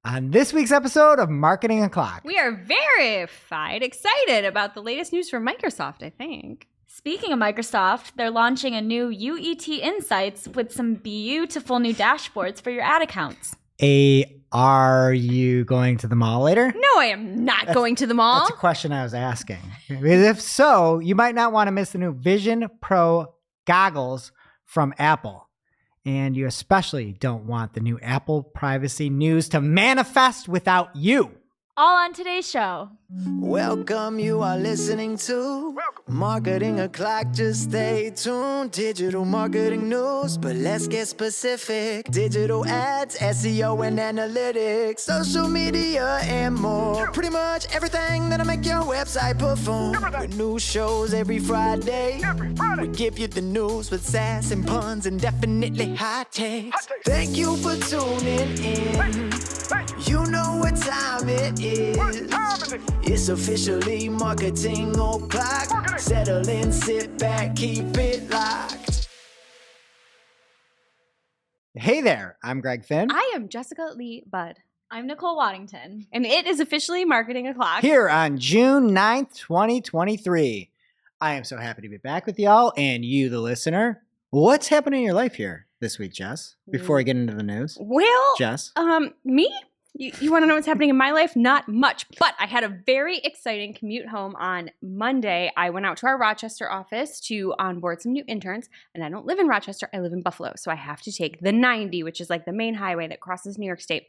On this week's episode of Marketing O'Clock, we are verified excited about the latest news from Microsoft, I think. Speaking of Microsoft, they're launching a new UET Insights with some beautiful new dashboards for your ad accounts. Are you going to the mall later? No, I am not going to the mall. That's a question I was asking. Because if so, you might not want to miss the new Vision Pro goggles from Apple. And you especially don't want the new Apple privacy news to manifest without you. All on today's show. Welcome, you are listening to Marketing O'Clock. Just stay tuned. Digital marketing news, but let's get specific. Digital ads, SEO and analytics, social media and more. Pretty much everything that'll make your website perform. With new shows every Friday. We give you the news with sass and puns and definitely hot takes. Thank you for tuning in. You know what time it is. It's officially Marketing O'Clock. Settle in, sit back, keep it locked. Hey there, I'm Greg Finn. I am Jessica Lee Budd. I'm Nicole Waddington. And it is officially Marketing O'Clock. Here on June 9th, 2023. I am so happy to be back with y'all and you, the listener. What's happening in your life here this week, Jess? Before I get into the news. Well, Jess? Me? You want to know what's happening in my life? Not much, but I had a very exciting commute home on Monday. I went out to our Rochester office to onboard some new interns, and I don't live in Rochester. I live in Buffalo, so I have to take the 90, which is like the main highway that crosses New York State,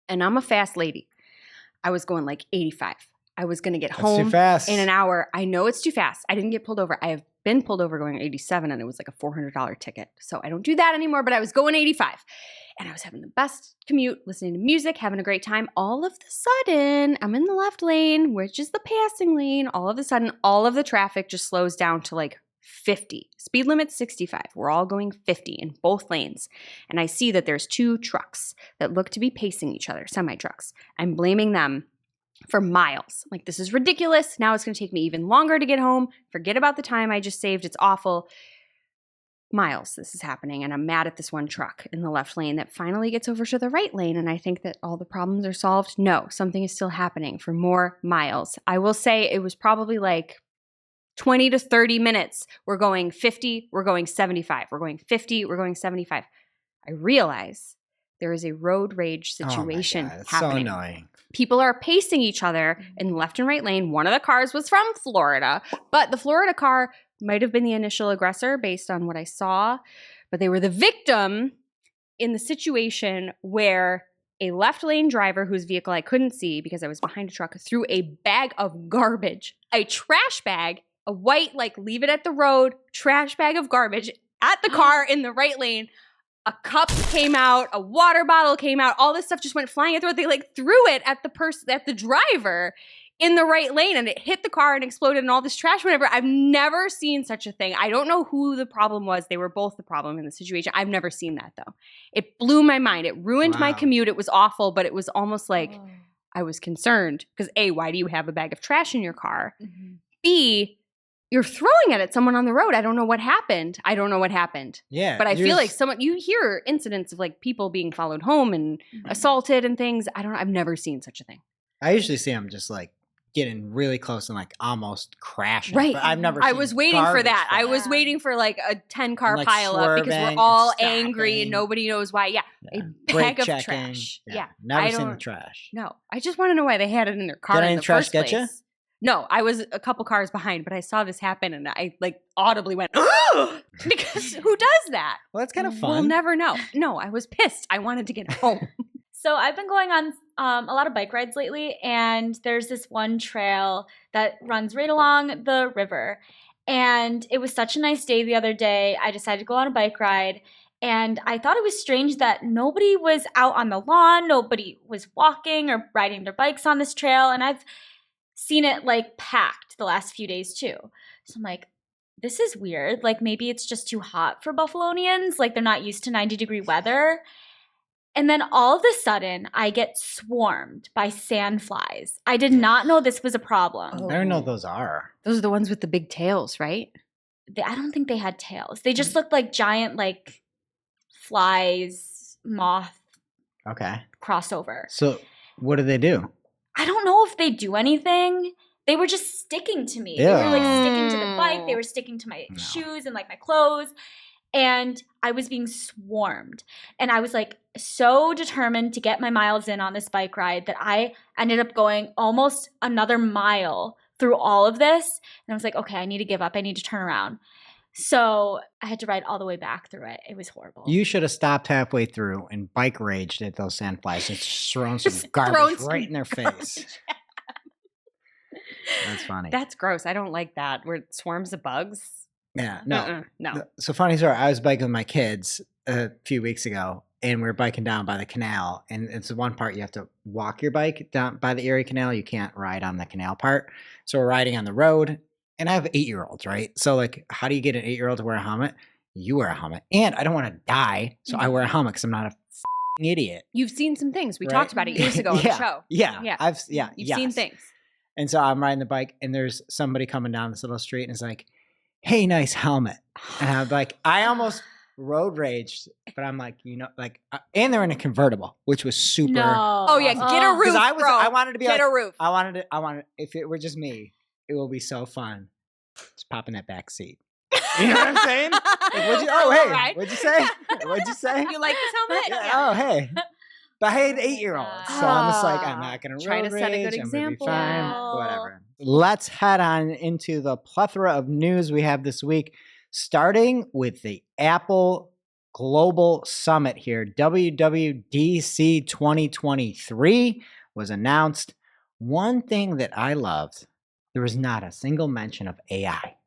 and I'm a fast lady. I was going like 85. I was going to get home too fast. In an hour. I know it's too fast. I didn't get pulled over. I have been pulled over going 87, and it was like a $400 ticket, so I don't do that anymore, but I was going 85. And I was having the best commute, listening to music, having a great time. All of the sudden, I'm in the left lane, which is the passing lane. All of a sudden, all of the traffic just slows down to like 50. Speed limit's 65. We're all going 50 in both lanes. And I see that there's two trucks that look to be pacing each other, semi-trucks. I'm blaming them for miles. Like, this is ridiculous. Now it's going to take me even longer to get home. Forget about the time I just saved. It's awful. Miles, this is happening, and I'm mad at this one truck in the left lane that finally gets over to the right lane, and I think that all the problems are solved. No, something is still happening for more miles. I will say it was probably like 20 to 30 minutes. We're going 50, we're going 75. We're going 50, we're going 75. I realize there is a road rage situation happening. So annoying. People are pacing each other in the left and right lane. One of the cars was from Florida, but the Florida car might have been the initial aggressor based on what I saw, but they were the victim in the situation where a left lane driver whose vehicle I couldn't see because I was behind a truck threw a bag of garbage, a trash bag, a white, like leave it at the road, trash bag of garbage at the car in the right lane. A cup came out, a water bottle came out, all this stuff just went flying at the road. They like threw it at the person, at the driver in the right lane, and it hit the car and exploded and all this trash, whatever. I've never seen such a thing. I don't know who the problem was. They were both the problem in the situation. I've never seen that though. It blew my mind. It ruined my commute. It was awful, but it was almost like I was concerned because A, why do you have a bag of trash in your car? Mm-hmm. B, you're throwing it at someone on the road. I don't know what happened. Yeah. But I feel like you hear incidents of like people being followed home and assaulted and things. I've never seen such a thing. I usually see them just like getting really close and like almost crashing. Right. But I've never I was waiting for that. I was waiting for like a 10-car like pile up because we're all angry and nobody knows why. Yeah. A bag of trash. Yeah. Never seen the trash. No. I just want to know why they had it in their car Did in any the trash first get place. you? No, I was a couple cars behind, but I saw this happen and I like audibly went, because who does that? Well, that's kind of fun. We'll never know. No, I was pissed. I wanted to get home. So I've been going on a lot of bike rides lately, and there's this one trail that runs right along the river. And it was such a nice day the other day. I decided to go on a bike ride, and I thought it was strange that nobody was out on the lawn. Nobody was walking or riding their bikes on this trail, and I've seen it like packed the last few days too. So I'm like, this is weird. Like maybe it's just too hot for Buffalonians. Like they're not used to 90-degree weather. And then all of a sudden, I get swarmed by sandflies. I did not know this was a problem. I don't know what those are. Those are the ones with the big tails, right? I don't think they had tails. They just looked like giant, like, flies, moth Okay. crossover. So what do they do? I don't know if they do anything. They were just sticking to me. They were like sticking to the bike. They were sticking to my shoes and like my clothes. And I was being swarmed. And I was like so determined to get my miles in on this bike ride that I ended up going almost another mile through all of this. And I was like, okay, I need to give up. I need to turn around. So I had to ride all the way back through it. It was horrible. You should have stopped halfway through and bike raged at those sandflies and just thrown some garbage right in their face. That's funny. That's gross. I don't like that. Where it swarms of bugs. Yeah, no. No. So funny story. I was biking with my kids a few weeks ago, and we were biking down by the canal. And it's the one part you have to walk your bike down by the Erie Canal. You can't ride on the canal part. So we're riding on the road, and I have 8-year-olds, right? So like, how do you get an 8-year-old to wear a helmet? You wear a helmet, and I don't want to die, so I wear a helmet because I'm not a f***ing idiot. You've seen some things. We Right? talked about it years ago on the show. Yeah, Yeah. You've seen things. And so I'm riding the bike, and there's somebody coming down this little street, and it's like, hey, nice helmet. And I'm like, I almost road raged, but I'm like, and they're in a convertible, which was super. No. Oh yeah, get a roof, I bro. I wanted to be get like, a roof. I wanted, if it were just me, it will be so fun. Just pop in that back seat. You know what I'm saying? Like, what'd you say? What'd you say? You like this helmet? Yeah. Oh, hey. But I had 8-year-olds, so I'm just like, I'm not going to Try to set a good I'm gonna be example. fine, whatever. Let's head on into the plethora of news we have this week, starting with the Apple Global Summit here. WWDC 2023 was announced. One thing that I loved, there was not a single mention of AI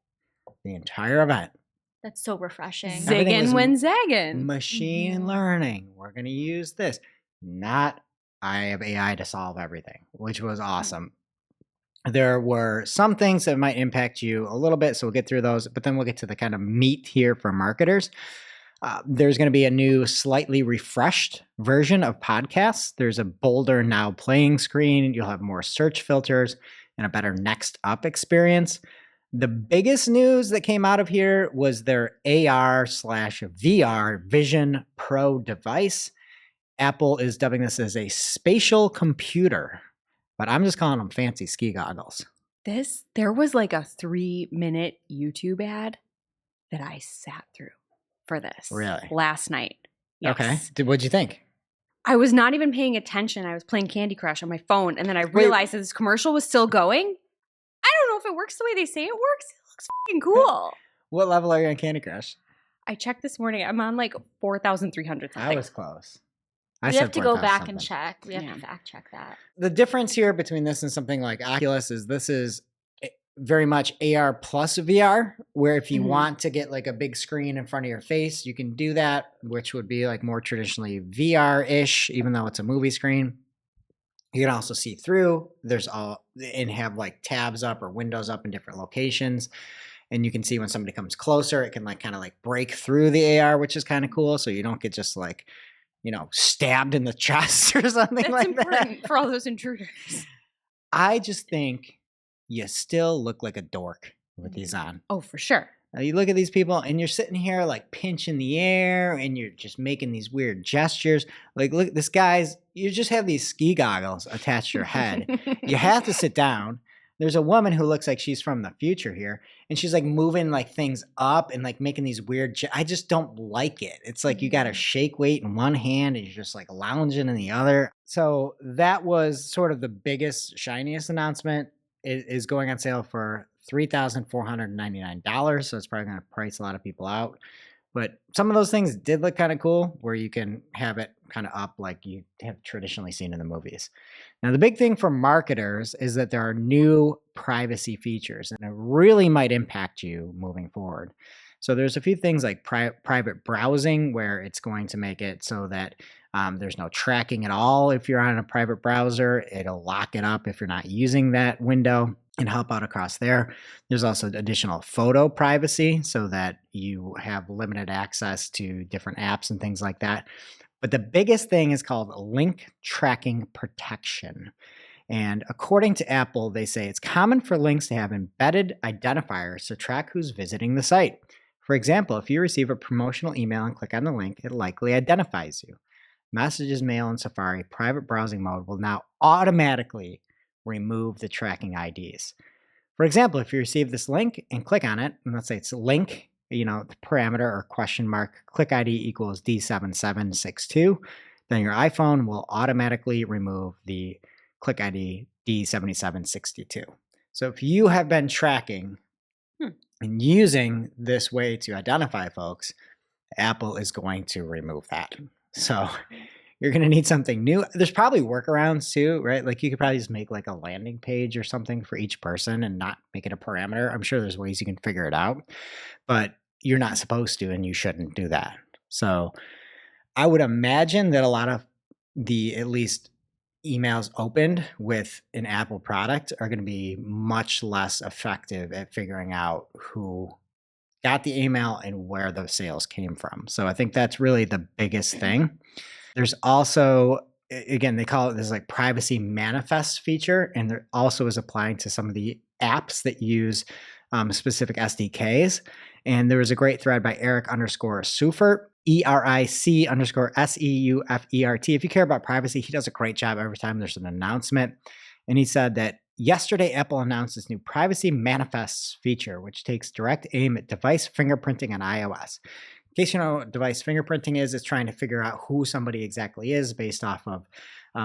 the entire event. That's so refreshing. Everything was Ziggin' when zaggin'. Machine learning. We're going to use this. Not, I have AI to solve everything, which was awesome. There were some things that might impact you a little bit, so we'll get through those, but then we'll get to the kind of meat here for marketers. There's going to be a new, slightly refreshed version of podcasts. There's a bolder now playing screen. You'll have more search filters and a better next up experience. The biggest news that came out of here was their AR/VR Vision Pro device. Apple is dubbing this as a spatial computer, but I'm just calling them fancy ski goggles. There was like a 3-minute YouTube ad that I sat through for this. Really? Last night. Yes. Okay. What'd you think? I was not even paying attention. I was playing Candy Crush on my phone, and then I realized that this commercial was still going. I don't know if it works the way they say it works. It looks fucking cool. What level are you on Candy Crush? I checked this morning. I'm on like 4,300 something. I was close. We said have to go 4,000 back something. and check. We have Yeah. to fact check that. The difference here between this and something like Oculus is this is very much AR plus VR, where if you Mhm. want to get like a big screen in front of your face, you can do that, which would be like more traditionally VR-ish, even though it's a movie screen. You can also see through. There's all and have like tabs up or windows up in different locations. And you can see when somebody comes closer, it can like kind of like break through the AR, which is kind of cool. So you don't get just like, stabbed in the chest or something That's like important that. for all those intruders. I just think you still look like a dork with these on. Oh, for sure. Now you look at these people and you're sitting here like pinching the air and you're just making these weird gestures. Like, look, you just have these ski goggles attached to your head. You have to sit down. There's a woman who looks like she's from the future here, and she's like moving like things up and like making these weird. I just don't like it. It's like you got to shake weight in one hand and you're just like lounging in the other. So that was sort of the biggest, shiniest announcement. It is going on sale for $3,499. So it's probably going to price a lot of people out. But some of those things did look kind of cool, where you can have it kind of up like you have traditionally seen in the movies. Now, the big thing for marketers is that there are new privacy features, and it really might impact you moving forward. So there's a few things like private browsing, where it's going to make it so that there's no tracking at all if you're on a private browser. It'll lock it up if you're not using that window and help out across there. There's also additional photo privacy so that you have limited access to different apps and things like that. But the biggest thing is called link tracking protection. And according to Apple, they say it's common for links to have embedded identifiers to track who's visiting the site. For example, if you receive a promotional email and click on the link, it likely identifies you. Messages, Mail, and Safari private browsing mode will now automatically remove the tracking IDs. For example, if you receive this link and click on it, and let's say it's a link, the parameter or question mark, click ID equals D7762, then your iPhone will automatically remove the click ID D7762. So if you have been tracking and using this way to identify folks, Apple is going to remove that. So you're going to need something new. There's probably workarounds too, right? Like you could probably just make like a landing page or something for each person and not make it a parameter. I'm sure there's ways you can figure it out, but you're not supposed to, and you shouldn't do that. So I would imagine that a lot of the, at least emails opened with an Apple product are going to be much less effective at figuring out who got the email and where the sales came from. So I think that's really the biggest thing. There's also, again, they call it this like privacy manifest feature, and there also is applying to some of the apps that use specific SDKs. And there was a great thread by Eric_Seufert, ERIC_SEUFERT. If you care about privacy, he does a great job every time there's an announcement. And he said that yesterday, Apple announced this new privacy manifests feature, which takes direct aim at device fingerprinting on iOS. In case you know what device fingerprinting is, it's trying to figure out who somebody exactly is based off of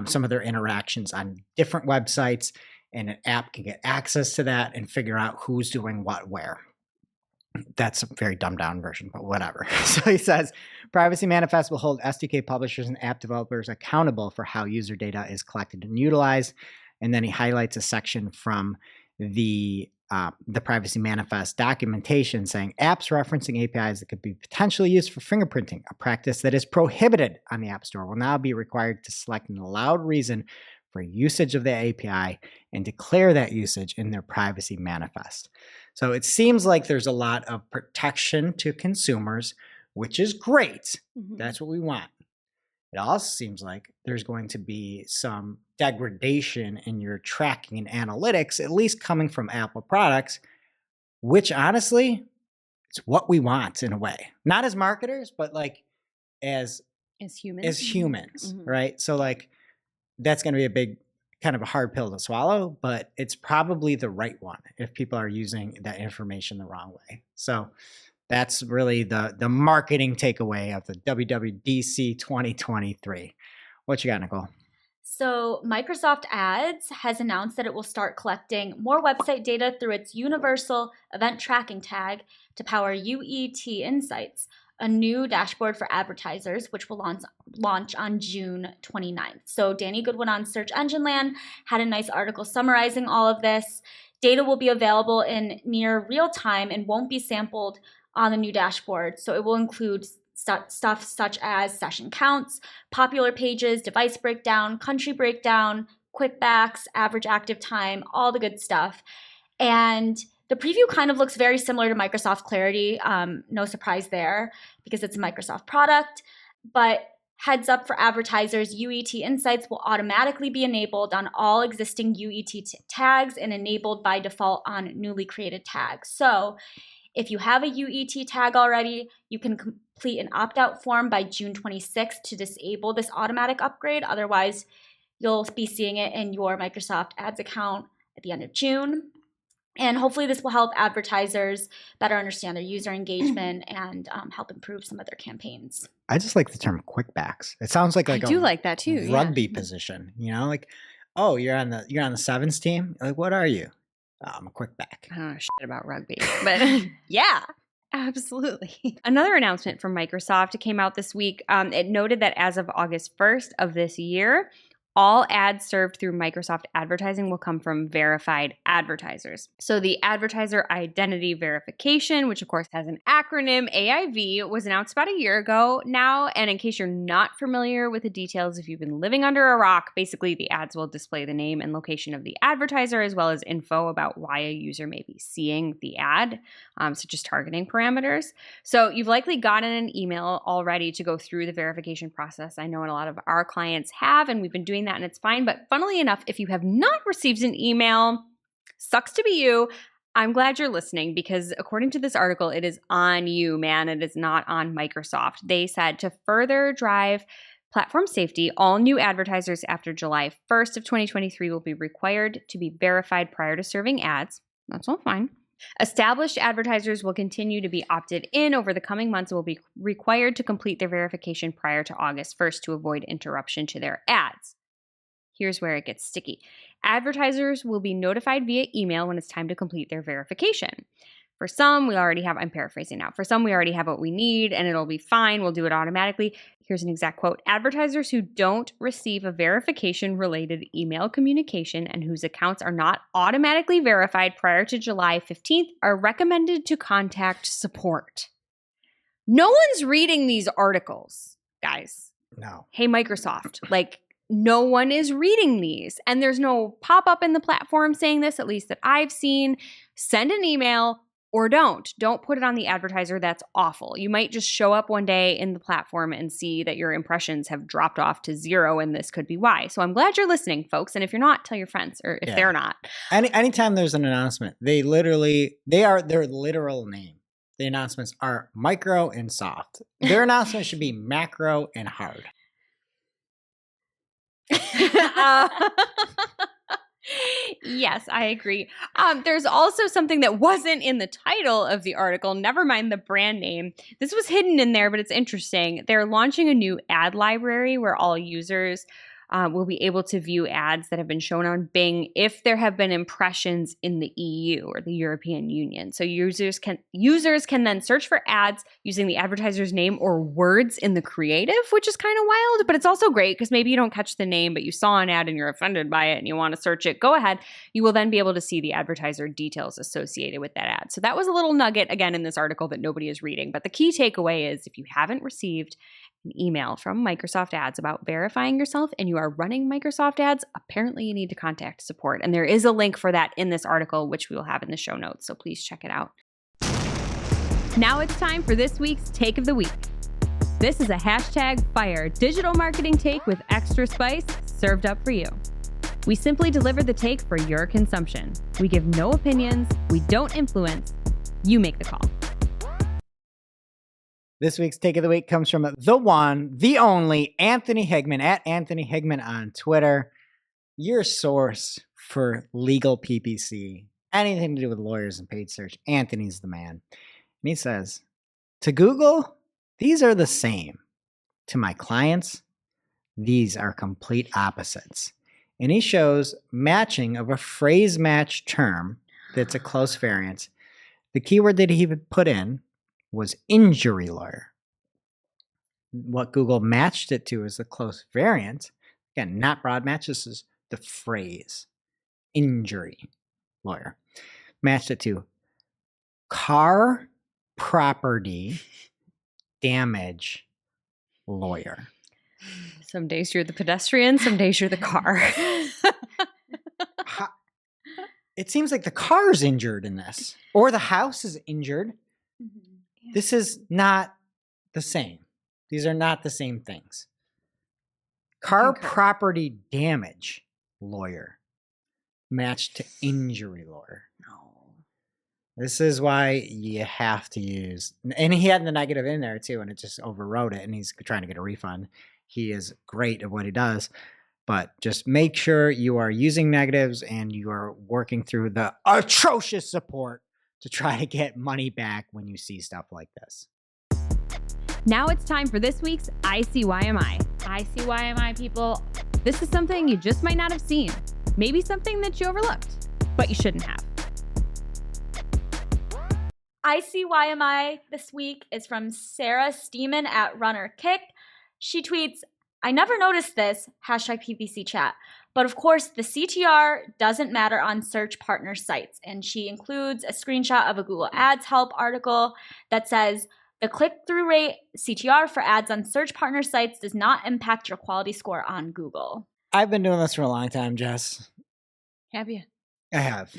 some of their interactions on different websites, and an app can get access to that and figure out who's doing what where. That's a very dumbed down version, but whatever. So he says, Privacy Manifest will hold SDK publishers and app developers accountable for how user data is collected and utilized. And then he highlights a section from the Privacy Manifest documentation saying apps referencing APIs that could be potentially used for fingerprinting, a practice that is prohibited on the App Store, will now be required to select an allowed reason for usage of the API and declare that usage in their Privacy Manifest. So it seems like there's a lot of protection to consumers, which is great. That's what we want. It also seems like there's going to be some degradation in your tracking and analytics, at least coming from Apple products, which honestly, it's what we want in a way. Not as marketers, but like as humans, right? So like that's going to be a big kind of a hard pill to swallow, but it's probably the right one if people are using that information the wrong way. So that's really the marketing takeaway of the WWDC23. What you got, Nicole? So Microsoft Ads has announced that it will start collecting more website data through its universal event tracking tag to power UET Insights, a new dashboard for advertisers, which will launch on June 29th. So Danny Goodwin on Search Engine Land had a nice article summarizing all of this. Data will be available in near real time and won't be sampled on the new dashboard. So it will include stuff such as session counts, popular pages, device breakdown, country breakdown, quickbacks, average active time, all the good stuff. And the preview kind of looks very similar to Microsoft Clarity. No surprise there because it's a Microsoft product. But heads up for advertisers, UET Insights will automatically be enabled on all existing UET tags and enabled by default on newly created tags. So if you have a UET tag already, you can complete an opt-out form by June 26th to disable this automatic upgrade. Otherwise, you'll be seeing it in your Microsoft Ads account at the end of June. And hopefully this will help advertisers better understand their user engagement and help improve some of their campaigns. I just like the term quickbacks. It sounds like I do like that too. Rugby position, like, oh, you're on the sevens team. Like, what are you? Oh, I'm a quickback. I don't know shit about rugby, but yeah, absolutely. Another announcement from Microsoft came out this week. It noted that as of August 1st of this year, all ads served through Microsoft Advertising will come from verified advertisers. So the Advertiser Identity Verification, which of course has an acronym, AIV, was announced about a year ago now. And in case you're not familiar with the details, if you've been living under a rock, basically the ads will display the name and location of the advertiser as well as info about why a user may be seeing the ad, such as targeting parameters. So you've likely gotten an email already to go through the verification process. I know a lot of our clients have, and we've been doing that and it's fine. But funnily enough, if you have not received an email, sucks to be you. I'm glad you're listening because according to this article, it is on you, man. It is not on Microsoft. They said to further drive Platform safety. All new advertisers after July 1st of 2023 will be required to be verified prior to serving ads. That's all fine. Established advertisers will continue to be opted in over the coming months and will be required to complete their verification prior to August 1st to avoid interruption to their ads. Here's where it gets sticky. Advertisers will be notified via email when it's time to complete their verification. For some, I'm paraphrasing now. For some, we already have what we need and it'll be fine. We'll do it automatically. Here's an exact quote. Advertisers who don't receive a verification-related email communication and whose accounts are not automatically verified prior to July 15th are recommended to contact support. No one's reading these articles, guys. No. Hey, Microsoft, no one is reading these. And there's no pop-up in the platform saying this, at least that I've seen. Send an email. Or don't put it on the advertiser. That's awful. You might just show up one day in the platform and see that your impressions have dropped off to 0, and this could be why. So I'm glad you're listening, folks. And if you're not, tell your friends, or if they're not. Anytime there's an announcement, they are their literal name. The announcements are micro and soft. Their announcement should be macro and hard. Yes, I agree. There's also something that wasn't in the title of the article. Never mind the brand name. This was hidden in there, but it's interesting. They're launching a new ad library where all users will be able to view ads that have been shown on Bing if there have been impressions in the EU or the European Union. So users can then search for ads using the advertiser's name or words in the creative, which is kind of wild, but it's also great because maybe you don't catch the name, but you saw an ad and you're offended by it and you want to search it. Go ahead. You will then be able to see the advertiser details associated with that ad. So that was a little nugget, again, in this article that nobody is reading. But the key takeaway is if you haven't received an email from Microsoft Ads about verifying yourself and you are running Microsoft Ads, apparently you need to contact support. And there is a link for that in this article, which we will have in the show notes. So please check it out. Now it's time for this week's Take of the Week. This is a #fire digital marketing take with extra spice served up for you. We simply deliver the take for your consumption. We give no opinions. We don't influence. You make the call. This week's Take of the Week comes from the one, the only, Anthony Hegman, at Anthony Hegman on Twitter. Your source for legal PPC, anything to do with lawyers and paid search. Anthony's the man. And he says, to Google, these are the same. To my clients, these are complete opposites. And he shows matching of a phrase match term that's a close variance. The keyword that he would put in was injury lawyer. What Google matched it to is the close variant. Again, not broad match. This is the phrase injury lawyer. Matched it to car property damage lawyer. Some days you're the pedestrian, some days you're the car. It seems like the car's injured in this, or the house is injured. Mm-hmm. Yeah. This is not the same. These are not the same things. Car property damage lawyer matched to injury lawyer. No. This is why you have to use, and he had the negative in there too, and it just overrode it, and he's trying to get a refund. He is great at what he does, but just make sure you are using negatives and you are working through the atrocious support to try to get money back when you see stuff like this. Now it's time for this week's ICYMI. ICYMI, people. This is something you just might not have seen. Maybe something that you overlooked, but you shouldn't have. ICYMI this week is from Sarah Steeman at Runner Kick. She tweets, I never noticed this, #PPC chat. But of course, the CTR doesn't matter on search partner sites. And she includes a screenshot of a Google Ads Help article that says, the click-through rate CTR for ads on search partner sites does not impact your quality score on Google. I've been doing this for a long time, Jess. Have you? I have.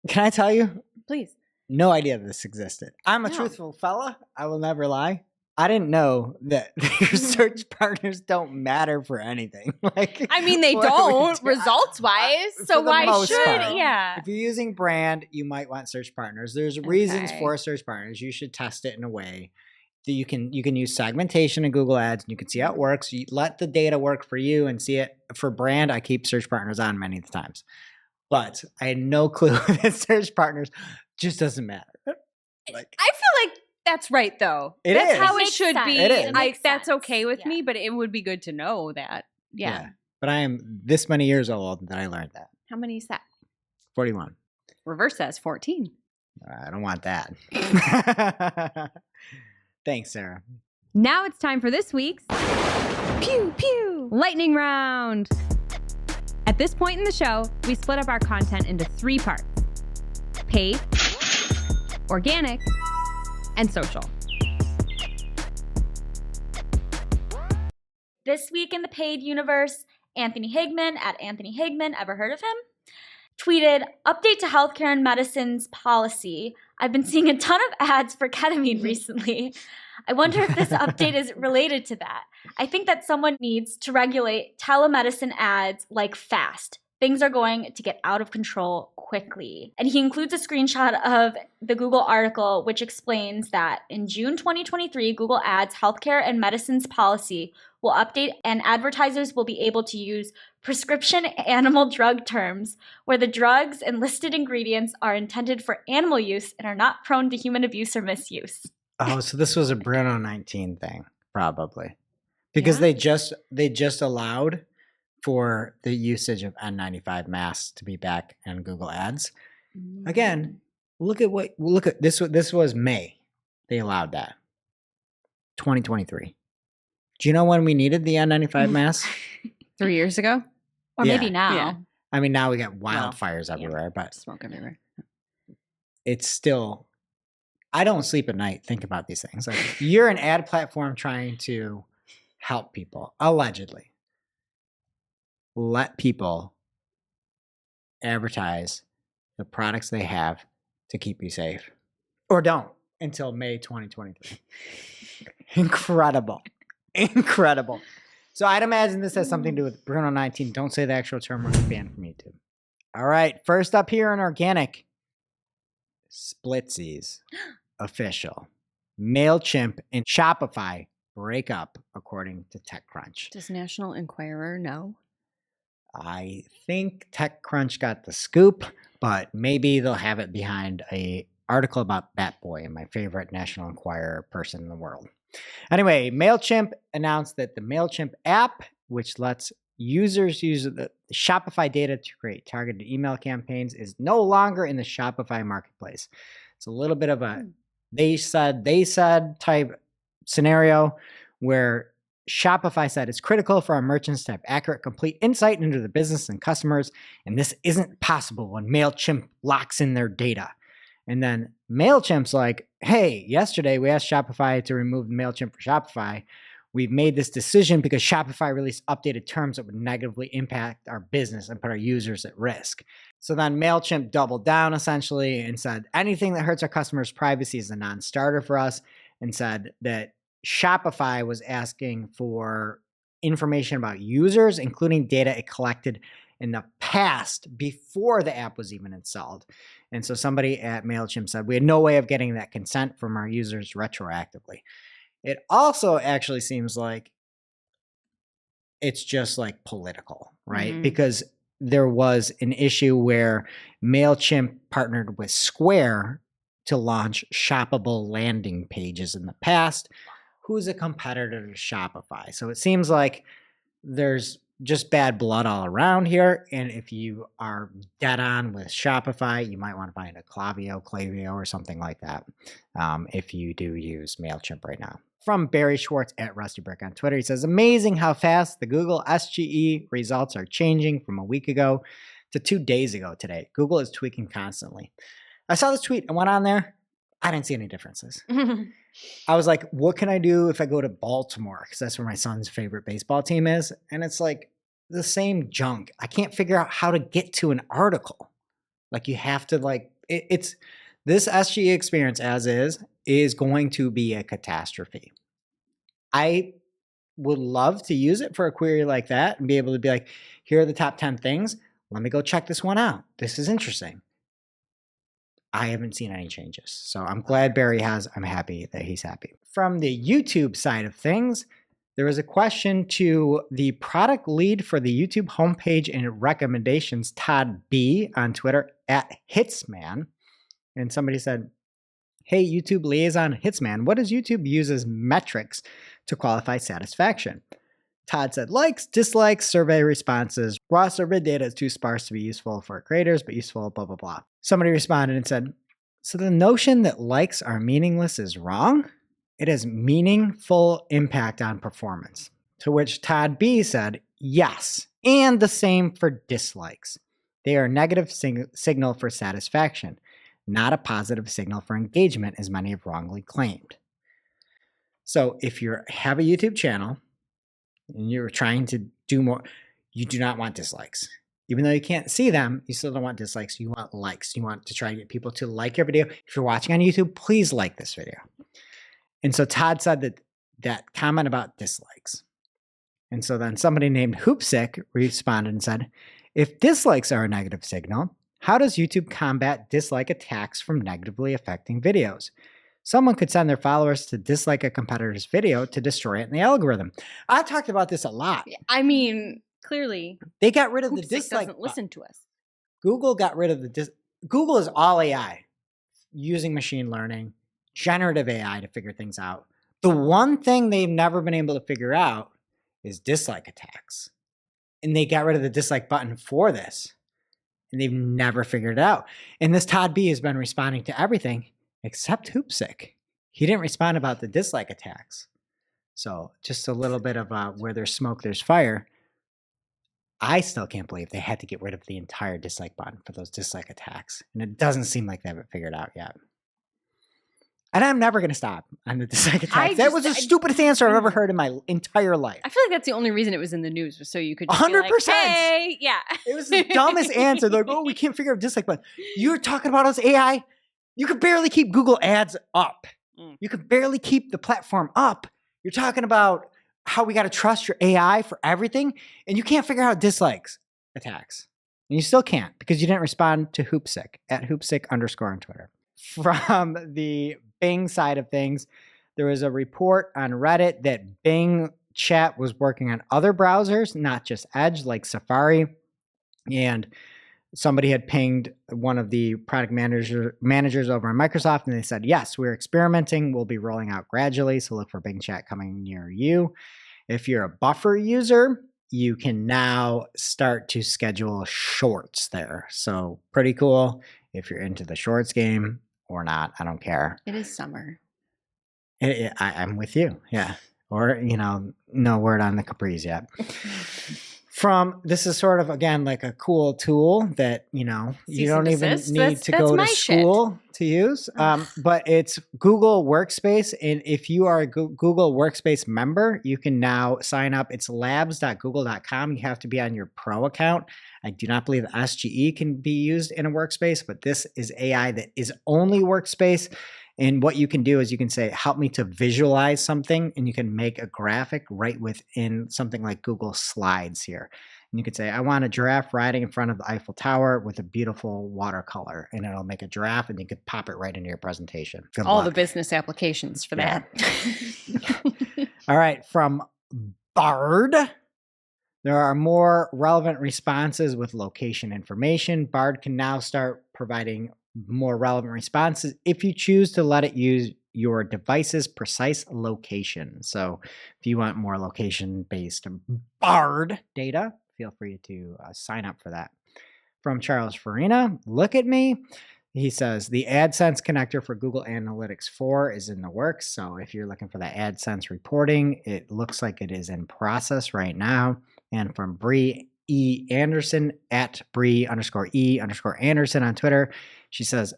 Can I tell you? Please. No idea this existed. I'm a truthful fella. I will never lie. I didn't know that your search partners don't matter for anything. I mean, they don't results-wise, so why should? Part. Yeah. If you're using brand, you might want search partners. There's reasons for search partners. You should test it in a way. you can use segmentation in Google Ads, and you can see how it works. You let the data work for you and see it. For brand, I keep search partners on many times. But I had no clue that search partners just doesn't matter. Like, I feel like that's right, though. It That's is. how it Makes should sense. be. It is. Makes That's sense. okay with Yeah. me, but it would be good to know that. Yeah. But I am this many years old that I learned that. How many is that? 41. Reverse that is 14. I don't want that. Thanks, Sarah. Now it's time for this week's Pew Pew Lightning Round. At this point in the show, we split up our content into 3 parts: paid, organic, and social. This week in the paid universe, Anthony Higman at Anthony Higman, ever heard of him? Tweeted, update to healthcare and medicines policy. I've been seeing a ton of ads for ketamine recently. I wonder if this update is related to that. I think that someone needs to regulate telemedicine ads like fast. Things are going to get out of control quickly. And he includes a screenshot of the Google article, which explains that in June 2023, Google Ads healthcare and medicines policy will update, and advertisers will be able to use prescription animal drug terms where the drugs and listed ingredients are intended for animal use and are not prone to human abuse or misuse. Oh, so this was a Bruno 19 thing, probably. Because Yeah. they just allowed for the usage of N95 masks to be back in Google Ads. Again, look at this. This was May. They allowed that. 2023. Do you know when we needed the N95 masks? 3 years ago? Or Yeah. maybe now. Yeah. I mean, now we got Well, wildfires everywhere, but Smoke everywhere. it's still. I don't sleep at night. Think about these things. Like, you're an ad platform trying to help people, allegedly. Let people advertise the products they have to keep you safe, or don't until May 2023. Incredible. So I'd imagine this has something to do with Bruno 19. Don't say the actual term, or it's banned from YouTube. All right, first up here in organic, Splitsies official. MailChimp and Shopify break up, according to TechCrunch. Does National Enquirer know? I think TechCrunch got the scoop, but maybe they'll have it behind a article about Batboy, my favorite National Enquirer person in the world. Anyway, MailChimp announced that the MailChimp app, which lets users use the Shopify data to create targeted email campaigns, is no longer in the Shopify marketplace. It's a little bit of a they said type scenario where Shopify said it's critical for our merchants to have accurate, complete insight into the business and customers, and this isn't possible when MailChimp locks in their data. And then MailChimp's like, hey, yesterday we asked Shopify to remove MailChimp for Shopify. We've made this decision because Shopify released updated terms that would negatively impact our business and put our users at risk. So then MailChimp doubled down essentially and said anything that hurts our customers' privacy is a non-starter for us, and said that Shopify was asking for information about users, including data it collected in the past before the app was even installed. And so somebody at MailChimp said we had no way of getting that consent from our users retroactively. It also actually seems like it's just like political, right? Mhm. Because there was an issue where MailChimp partnered with Square to launch shoppable landing pages in the past, who's a competitor to Shopify. So it seems like there's just bad blood all around here. And if you are dead on with Shopify, you might want to find a Klaviyo or something like that if you do use MailChimp right now. From Barry Schwartz at Rusty Brick on Twitter, he says, amazing how fast the Google SGE results are changing from a week ago to 2 days ago today. Google is tweaking constantly. I saw this tweet and went on there. I didn't see any differences. I was like, what can I do if I go to Baltimore? Because that's where my son's favorite baseball team is. And it's like the same junk. I can't figure out how to get to an article. Like you have to it's this SGE experience as is going to be a catastrophe. I would love to use it for a query like that and be able to be like, here are the top 10 things. Let me go check this one out. This is interesting. I haven't seen any changes. So I'm glad Barry has. I'm happy that he's happy. From the YouTube side of things, there was a question to the product lead for the YouTube homepage and recommendations, Todd B, on Twitter @Hitsman. And somebody said, hey, YouTube liaison Hitsman, what does YouTube use as metrics to qualify satisfaction? Todd said, likes, dislikes, survey responses. Raw survey data is too sparse to be useful for creators, but useful, blah, blah, blah. Somebody responded and said, so the notion that likes are meaningless is wrong? It has meaningful impact on performance. To which Todd B said, yes, and the same for dislikes. They are a negative signal for satisfaction, not a positive signal for engagement, as many have wrongly claimed. So if you have a YouTube channel and you're trying to do more, you do not want dislikes. Even though you can't see them, you still don't want dislikes. You want likes. You want to try to get people to like your video. If you're watching on YouTube, please like this video. And so Todd said that comment about dislikes. And so then somebody named Hoopsick responded and said, if dislikes are a negative signal, how does YouTube combat dislike attacks from negatively affecting videos? Someone could send their followers to dislike a competitor's video to destroy it in the algorithm. I talked about this a lot. I mean, clearly, they got rid of the Hoopsick dislike. doesn't listen to us. Google got rid of the Google is all AI, using machine learning, generative AI to figure things out. The one thing they've never been able to figure out is dislike attacks. And they got rid of the dislike button for this. And they've never figured it out. And this Todd B has been responding to everything except Hoopsick. He didn't respond about the dislike attacks. So just a little bit of where there's smoke, there's fire. I still can't believe they had to get rid of the entire dislike button for those dislike attacks. And it doesn't seem like they have it figured out yet. And I'm never going to stop on the dislike attacks. That was the stupidest answer I've ever heard in my entire life. I feel like that's the only reason it was in the news, was so you could just 100%. Be like, hey, yeah. It was the dumbest answer. They're like, oh, we can't figure out dislike button. You're talking about us AI? You could barely keep Google ads up. You could barely keep the platform up. You're talking about how we got to trust your AI for everything, and you can't figure out dislikes attacks. And you still can't because you didn't respond to Hoopsick @Hoopsick_ on Twitter. From the Bing side of things, there was a report on Reddit that Bing chat was working on other browsers, not just Edge, like Safari. And somebody had pinged one of the product managers over on Microsoft, and they said, yes, we're experimenting. We'll be rolling out gradually, so look for Bing chat coming near you. If you're a Buffer user, you can now start to schedule shorts there. So pretty cool if you're into the shorts game or not. I don't care. It is summer. I'm with you. Yeah. Or, no word on the capris yet. This is sort of, again, like a cool tool that, you don't even need to go to school to use. But it's Google Workspace. And if you are a Google Workspace member, you can now sign up. It's labs.google.com. You have to be on your pro account. I do not believe SGE can be used in a workspace, but this is AI that is only workspace. And what you can do is you can say, help me to visualize something, and you can make a graphic right within something like Google Slides here. And you could say, I want a giraffe riding in front of the Eiffel Tower with a beautiful watercolor, and it'll make a giraffe, and you could pop it right into your presentation. Good All luck. the business applications for that. All right, from Bard. There are more relevant responses with location information. Bard can now start providing more relevant responses if you choose to let it use your device's precise location. So if you want more location-based Bard data, feel free to sign up for that. From Charles Farina, look at me. He says, the AdSense connector for Google Analytics 4 is in the works. So if you're looking for the AdSense reporting, it looks like it is in process right now. And from Bree E. Anderson @Bree_E_Anderson on Twitter, she says,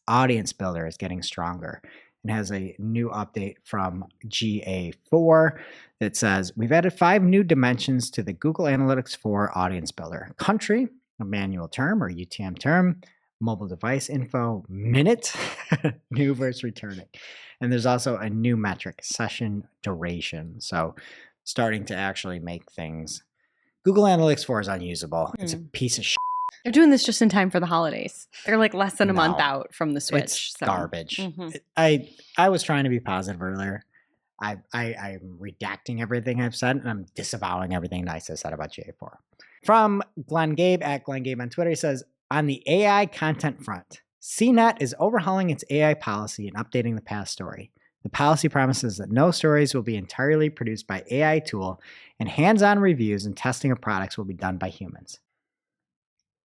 Audience Builder is getting stronger, and has a new update from GA4 that says, we've added 5 new dimensions to the Google Analytics 4 Audience Builder. Country, a manual term or UTM term, mobile device info, minute, new versus returning. And there's also a new metric, session duration. So starting to actually make things. Google Analytics 4 is unusable. It's a piece of shit. They're doing this just in time for the holidays. They're like less than a month No. out from the Switch. It's so. garbage. Mhm. I was trying to be positive earlier. I'm redacting everything I've said, and I'm disavowing everything nice I said about GA4. From Glenn Gabe at Glenn Gabe on Twitter, he says, on the AI content front, CNET is overhauling its AI policy and updating the past story. The policy promises that no stories will be entirely produced by AI tool, and hands-on reviews and testing of products will be done by humans.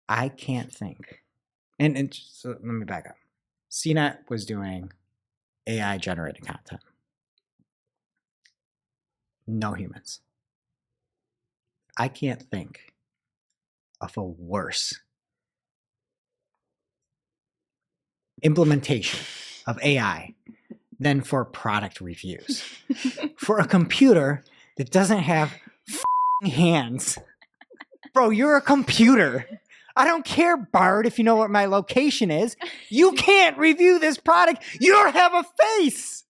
I can't think. And so let me back up. CNET was doing AI generated content. No humans. I can't think of a worse implementation of AI than for product reviews. For a computer that doesn't have hands. Bro, you're a computer. I don't care, Bard, if you know what my location is. You can't review this product. You don't have a face.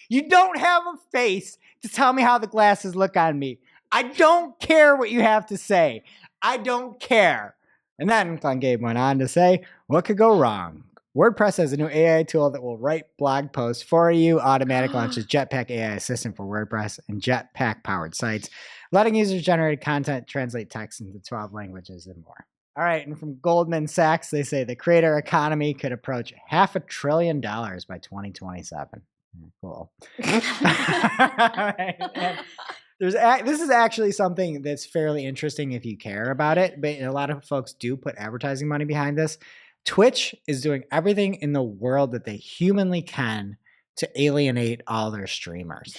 You don't have a face to tell me how the glasses look on me. I don't care what you have to say. I don't care. And then Glenn Gabe went on to say, what could go wrong? WordPress has a new AI tool that will write blog posts for you. Automatic launches Jetpack AI Assistant for WordPress and Jetpack powered sites, letting users generate content, translate text into 12 languages and more. All right, and from Goldman Sachs, they say the creator economy could approach $500 billion by 2027. Cool. This is actually something that's fairly interesting if you care about it, but a lot of folks do put advertising money behind this. Twitch is doing everything in the world that they humanly can to alienate all their streamers.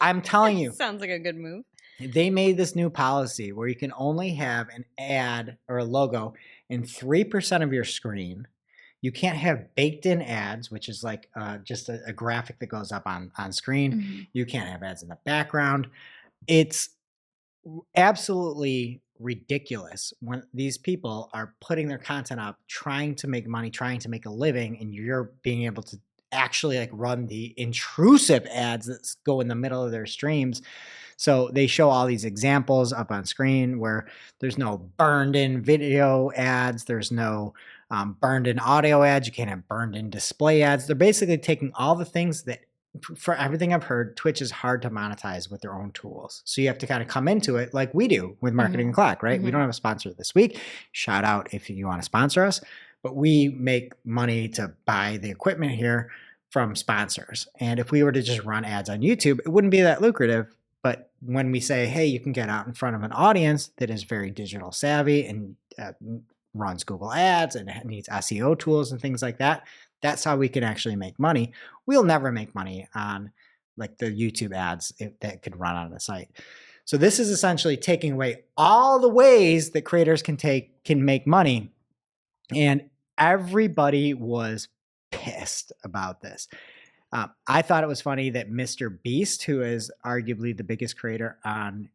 I'm telling you. Sounds like a good move. They made this new policy where you can only have an ad or a logo in 3% of your screen. You can't have baked in ads, which is like just a graphic that goes up on screen. Mm-hmm. You can't have ads in the background. It's absolutely ridiculous when these people are putting their content up, trying to make money, trying to make a living, and you're being able to actually like run the intrusive ads that go in the middle of their streams. So they show all these examples up on screen where there's no burned in video ads. There's no burned in audio ads. You can't have burned in display ads. They're basically taking all the things that, for everything I've heard, Twitch is hard to monetize with their own tools. So you have to kind of come into it like we do with Marketing and Clock, right? Mm-hmm. We don't have a sponsor this week. Shout out if you want to sponsor us. But we make money to buy the equipment here from sponsors. And if we were to just run ads on YouTube, it wouldn't be that lucrative. But when we say, hey, you can get out in front of an audience that is very digital savvy and runs Google ads and needs SEO tools and things like that, that's how we can actually make money. We'll never make money on like the YouTube ads that could run on the site. So this is essentially taking away all the ways that creators can make money. And everybody was pissed about this. I thought it was funny that Mr. Beast, who is arguably the biggest creator on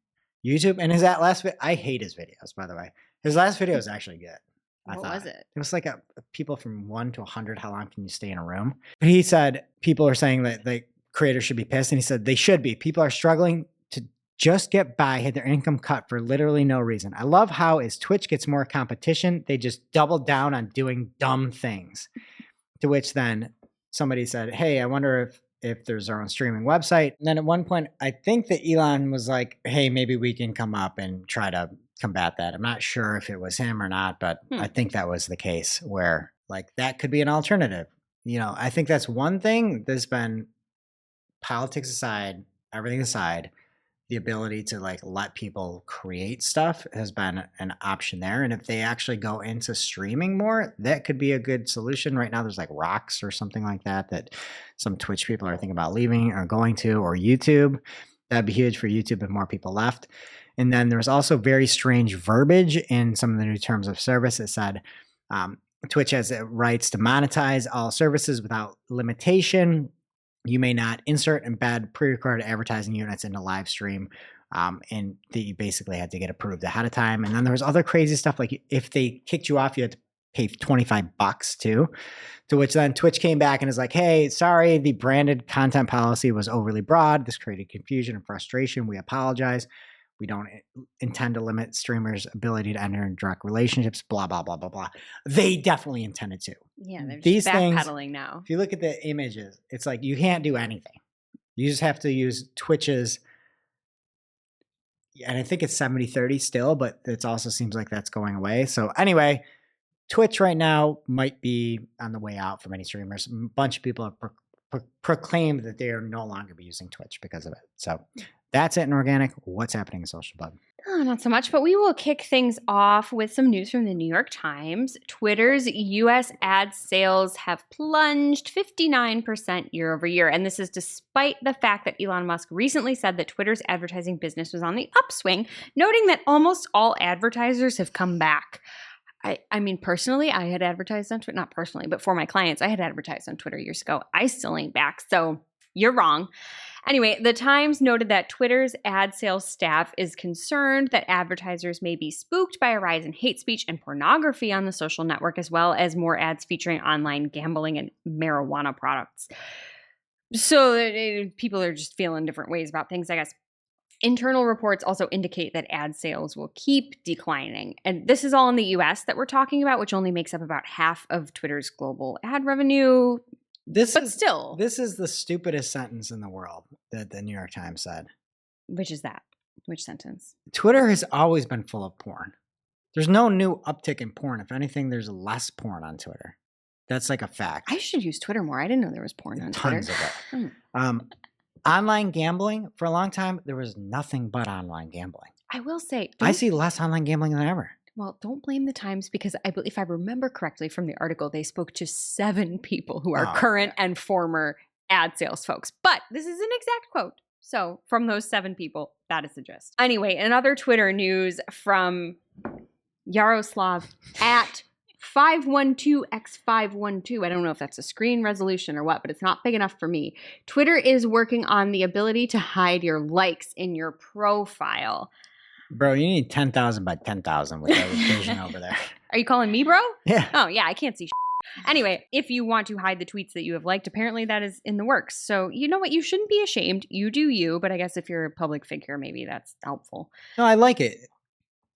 YouTube, and his last video, I hate his videos, by the way. His last video is actually good. What was it? It was like people from 1 to 100, how long can you stay in a room? But he said people are saying that the creators should be pissed, and he said they should be. People are struggling to just get by, had their income cut for literally no reason. I love how as Twitch gets more competition, they just double down on doing dumb things. To which then somebody said, hey, I wonder if there's our own streaming website. And then at one point, I think that Elon was like, hey, maybe we can come up and try to combat that. I'm not sure if it was him or not, but I think that was the case where like that could be an alternative. You know, I think that's one thing. There's been politics aside, everything aside, the ability to like let people create stuff has been an option there. And if they actually go into streaming more, that could be a good solution. Right now there's like Rocks or something like that some Twitch people are thinking about leaving or going to, or YouTube. That'd be huge for YouTube if more people left. And then there's also very strange verbiage in some of the new terms of service. It said Twitch has rights to monetize all services without limitation. You may not insert, embed, pre-recorded advertising units into live stream. And you basically had to get approved ahead of time. And then there was other crazy stuff like if they kicked you off, you had to pay $25 too. To which then Twitch came back and is like, hey, sorry, the branded content policy was overly broad. This created confusion and frustration. We apologize. We don't intend to limit streamers' ability to enter in direct relationships, blah, blah, blah, blah, blah. They definitely intended to. Yeah, they're These just things- backpedaling now. If you look at the images, it's like you can't do anything. You just have to use Twitch's, and I think it's 70-30 still, but it also seems like that's going away. So anyway, Twitch right now might be on the way out for many streamers. A bunch of people have proclaimed that they are no longer be using Twitch because of it. So that's it in organic. What's happening in social, bud? Oh, not so much, but we will kick things off with some news from the New York Times. Twitter's U.S. ad sales have plunged 59% year over year. And this is despite the fact that Elon Musk recently said that Twitter's advertising business was on the upswing, noting that almost all advertisers have come back. I mean, personally, I had advertised on Twitter, not personally, but for my clients, I had advertised on Twitter years ago. I still ain't back, so you're wrong. Anyway, the Times noted that Twitter's ad sales staff is concerned that advertisers may be spooked by a rise in hate speech and pornography on the social network, as well as more ads featuring online gambling and marijuana products. So people are just feeling different ways about things, I guess. Internal reports also indicate that ad sales will keep declining. And this is all in the US that we're talking about, which only makes up about half of Twitter's global ad revenue. But still. This is the stupidest sentence in the world that the New York Times said. Which is that? Which sentence? Twitter has always been full of porn. There's no new uptick in porn. If anything, there's less porn on Twitter. That's like a fact. I should use Twitter more. I didn't know there was porn on Tons Twitter. of it. Online gambling, for a long time, there was nothing but online gambling. I will say, I see less online gambling than ever. Well, don't blame the Times because if I remember correctly from the article, they spoke to 7 people who are current and former ad sales folks. But this is an exact quote. So from those 7 people, that is the gist. Anyway, another Twitter news from Yaroslav at 512x512. I don't know if that's a screen resolution or what, but it's not big enough for me. Twitter is working on the ability to hide your likes in your profile. Bro, you need 10,000 by 10,000 with that vision over there. Are you calling me bro? Yeah. Oh, yeah, I can't see shit. Anyway, if you want to hide the tweets that you have liked, apparently that is in the works. So you know what? You shouldn't be ashamed. You do you, but I guess if you're a public figure, maybe that's helpful. No, I like it.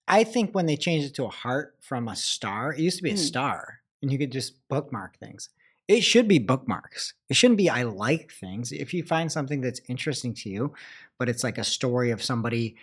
I think when they changed it to a heart from a star, it used to be a star, and you could just bookmark things. It should be bookmarks. It shouldn't be I like things. If you find something that's interesting to you, but it's like a story of somebody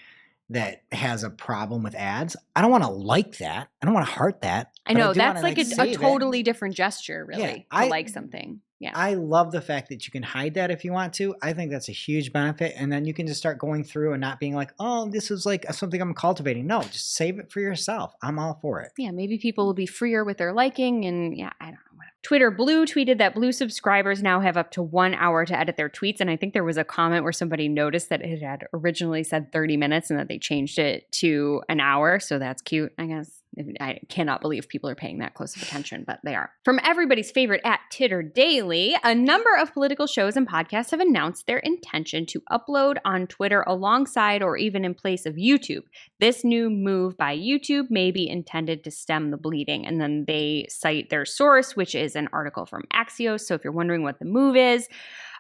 that has a problem with ads, I don't want to like that. I don't want to heart that. I know, that's like a totally different gesture, really, Yeah, to like something. Yeah. I love the fact that you can hide that if you want to. I think that's a huge benefit. And then you can just start going through and not being like, oh, this is like something I'm cultivating. No, just save it for yourself. I'm all for it. Yeah, maybe people will be freer with their liking and I don't know. Twitter Blue tweeted that Blue subscribers now have up to 1 hour to edit their tweets. And I think there was a comment where somebody noticed that it had originally said 30 minutes and that they changed it to an hour. So that's cute, I guess. I cannot believe people are paying that close of attention, but they are. From everybody's favorite at Titter Daily, a number of political shows and podcasts have announced their intention to upload on Twitter alongside or even in place of YouTube. This new move by YouTube may be intended to stem the bleeding. And then they cite their source, which is an article from Axios. So if you're wondering what the move is,